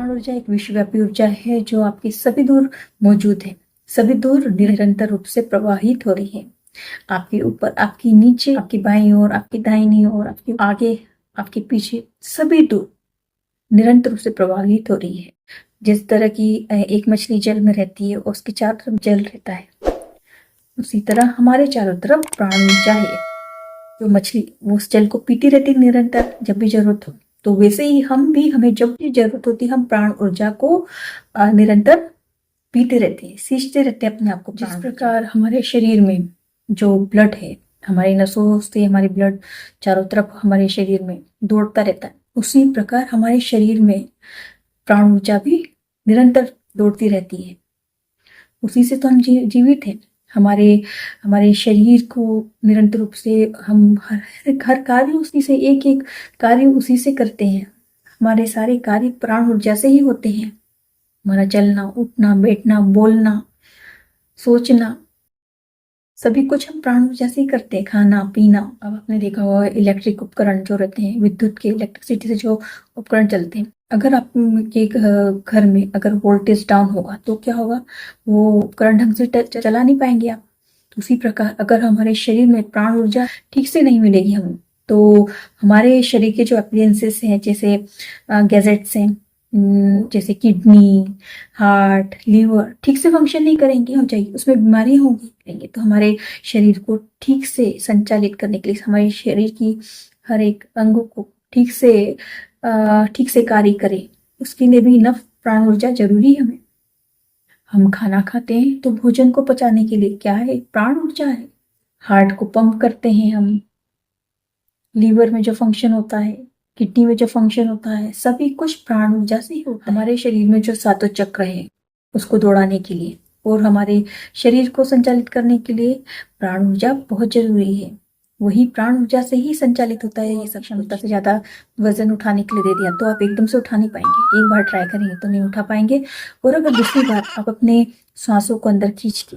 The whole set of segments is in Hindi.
प्राण ऊर्जा एक विश्वव्यापी ऊर्जा है जो आपके सभी दूर मौजूद है, सभी दूर निरंतर रूप से प्रवाहित हो रही है। आपके ऊपर, आपके नीचे, आपकी बाईं ओर, आपकी दाहिनी ओर, आपके आगे, आपके पीछे, सभी दूर निरंतर रूप से प्रवाहित हो रही है। जिस तरह की एक मछली जल में रहती है और उसके चारों तरफ जल रहता है, उसी तरह हमारे चारों तरफ प्राण ऊर्जा है। जो मछली वो उस जल को पीती रहती निरंतर जब भी जरूरत हो, तो वैसे ही हम भी, हमें जब भी जरूरत होती है हम प्राण ऊर्जा को निरंतर पीते रहते हैं, सींचते रहते हैं अपने आप को। जिस प्रकार हमारे शरीर में जो ब्लड है, हमारी नसों से हमारी ब्लड चारों तरफ हमारे शरीर में दौड़ता रहता है, उसी प्रकार हमारे शरीर में प्राण ऊर्जा भी निरंतर दौड़ती रहती है। उसी से तो हम जीवित हैं। हमारे हमारे शरीर को निरंतर रूप से हम हर कार्य उसी से, एक एक कार्य उसी से करते हैं। हमारे सारे कार्य प्राण ऊर्जा से ही होते हैं। हमारा चलना, उठना, बैठना, बोलना, सोचना, सभी कुछ हम प्राण ऊर्जा से ही करते हैं। खाना पीना, अब आपने देखा होगा इलेक्ट्रिक उपकरण जो रहते हैं, विद्युत के, इलेक्ट्रिसिटी से जो उपकरण चलते हैं, अगर आपके घर में अगर वोल्टेज डाउन होगा तो क्या होगा, वो उपकरण ढंग से चला नहीं पाएंगे आप। उसी प्रकार अगर हमारे शरीर में प्राण ऊर्जा ठीक से नहीं मिलेगी हमें, तो हमारे शरीर के जो अप्लायंसेस हैं, जैसे गैजेट्स हैं, जैसे किडनी, हार्ट, लीवर ठीक से फंक्शन नहीं करेंगे, हो जाएगी, उसमें बीमारी होंगी। तो हमारे शरीर को ठीक से संचालित करने के लिए, हमारे शरीर की हर एक अंगों को ठीक से कार्य करे, उसके लिए भी इनफ प्राण ऊर्जा जरूरी है हमें। हम खाना खाते हैं तो भोजन को पचाने के लिए क्या है, प्राण ऊर्जा है। हार्ट को पंप करते हैं हम, लीवर में जो फंक्शन होता है, किडनी में जो फंक्शन होता है, सभी कुछ प्राण ऊर्जा से ही होता है। हमारे शरीर में जो सातों चक्र है उसको दौड़ाने के लिए और हमारे शरीर को संचालित करने के लिए प्राण ऊर्जा बहुत जरूरी है। वही प्राण ऊर्जा से ही संचालित होता है ये सब। क्षमता से ज्यादा वजन उठाने के लिए दे दिया तो आप एकदम से उठा नहीं पाएंगे, एक बार ट्राई करेंगे तो नहीं उठा पाएंगे। और अगर दूसरी बार आप अपने सांसों को अंदर खींच के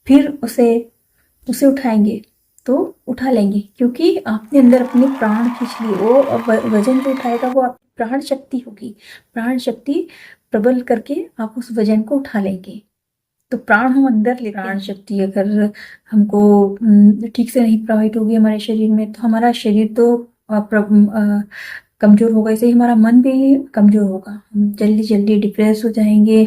फिर उसे उठाएंगे तो उठा लेंगे, क्योंकि आपने अंदर अपने प्राण खींच लिए। वो वजन जो उठाएगा वो आपकी प्राण शक्ति होगी। प्राण शक्ति प्रबल करके आप उस वजन को उठा लेंगे। तो प्राण हम अंदर ले, प्राण शक्ति अगर हमको ठीक से नहीं प्रभावित होगी हमारे शरीर में, तो हमारा शरीर तो कमजोर होगा, ऐसे ही हमारा मन भी कमजोर होगा। हम जल्दी जल्दी डिप्रेस हो जाएंगे,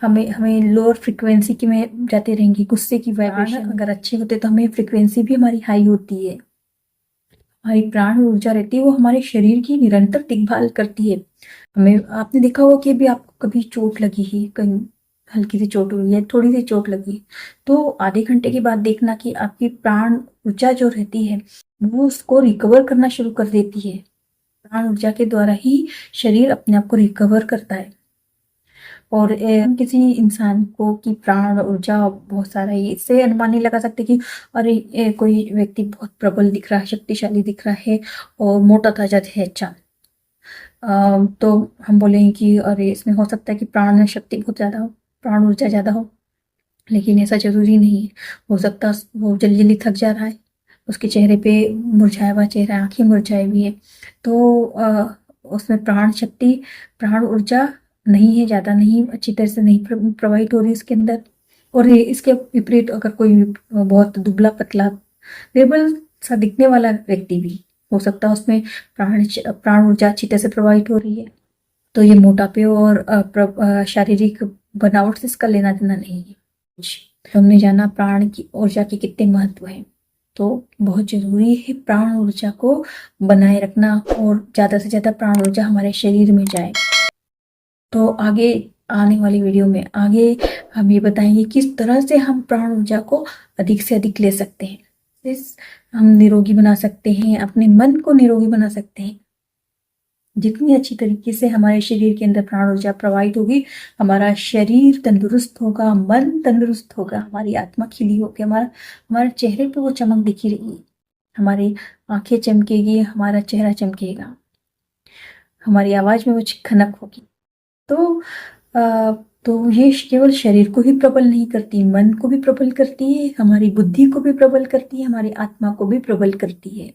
हमें लोअर फ्रिक्वेंसी की में जाते रहेंगे। गुस्से की वाइब्रेशन अगर अच्छे होते तो हमें फ्रिक्वेंसी भी हमारी हाई होती है। हमारी प्राण ऊर्जा रहती है वो हमारे शरीर की निरंतर देखभाल करती है। हमें, आपने देखा होगा कि भी आपको कभी चोट लगी है, कहीं हल्की सी चोट हुई है, थोड़ी सी चोट लगी, तो आधे घंटे के बाद देखना कि आपकी प्राण ऊर्जा जो रहती है वो उसको रिकवर करना शुरू कर देती है। प्राण ऊर्जा के द्वारा ही शरीर अपने आप को रिकवर करता है। और किसी इंसान को की प्राण ऊर्जा बहुत सारा है, इससे अनुमान नहीं लगा सकते कि अरे कोई व्यक्ति बहुत प्रबल दिख रहा है, शक्तिशाली दिख रहा है और मोटा ताजा है, अच्छा, तो हम बोलेंगे कि अरे इसमें हो सकता है कि प्राण शक्ति बहुत ज्यादा हो, प्राण ऊर्जा ज्यादा हो, लेकिन ऐसा जरूरी नहीं है। हो सकता है वो जल्दी जल्दी थक जा रहा है, उसके चेहरे पे मुरझाया हुआ चेहरा, आंखें मुरझाई हुई है, तो उसमें प्राण शक्ति, प्राण ऊर्जा नहीं है, ज्यादा नहीं, अच्छी तरह से नहीं प्रवाहित हो रही इसके अंदर। और इसके विपरीत अगर कोई बहुत दुबला पतला निर्बल सा दिखने वाला व्यक्ति भी हो सकता है उसमें प्राण ऊर्जा अच्छी तरह से प्रवाहित हो रही है। तो ये मोटापे और शारीरिक बनावट से इसका लेना देना नहीं है। हमने जाना प्राण की ऊर्जा के कितने महत्व है, तो बहुत जरूरी है प्राण ऊर्जा को बनाए रखना और ज्यादा से ज्यादा प्राण ऊर्जा हमारे शरीर में जाए। तो आगे आने वाली वीडियो में आगे हम ये बताएंगे किस तरह से हम प्राण ऊर्जा को अधिक से अधिक ले सकते हैं, हम निरोगी बना सकते हैं, अपने मन को निरोगी बना सकते हैं। जितनी अच्छी तरीके से हमारे शरीर के अंदर प्राण ऊर्जा प्रवाहित होगी, हमारा शरीर तंदुरुस्त होगा, मन तंदुरुस्त होगा, हमारी आत्मा खिली होगी, हमारे चेहरे पे वो चमक दिखी रहेगी, हमारी आंखें चमकेगी, हमारा चेहरा चमकेगा, हमारी आवाज में वो खनक होगी। तो ये केवल शरीर को ही प्रबल नहीं करती, मन को भी प्रबल करती है, हमारी बुद्धि को भी प्रबल करती है, हमारी आत्मा को भी प्रबल करती है।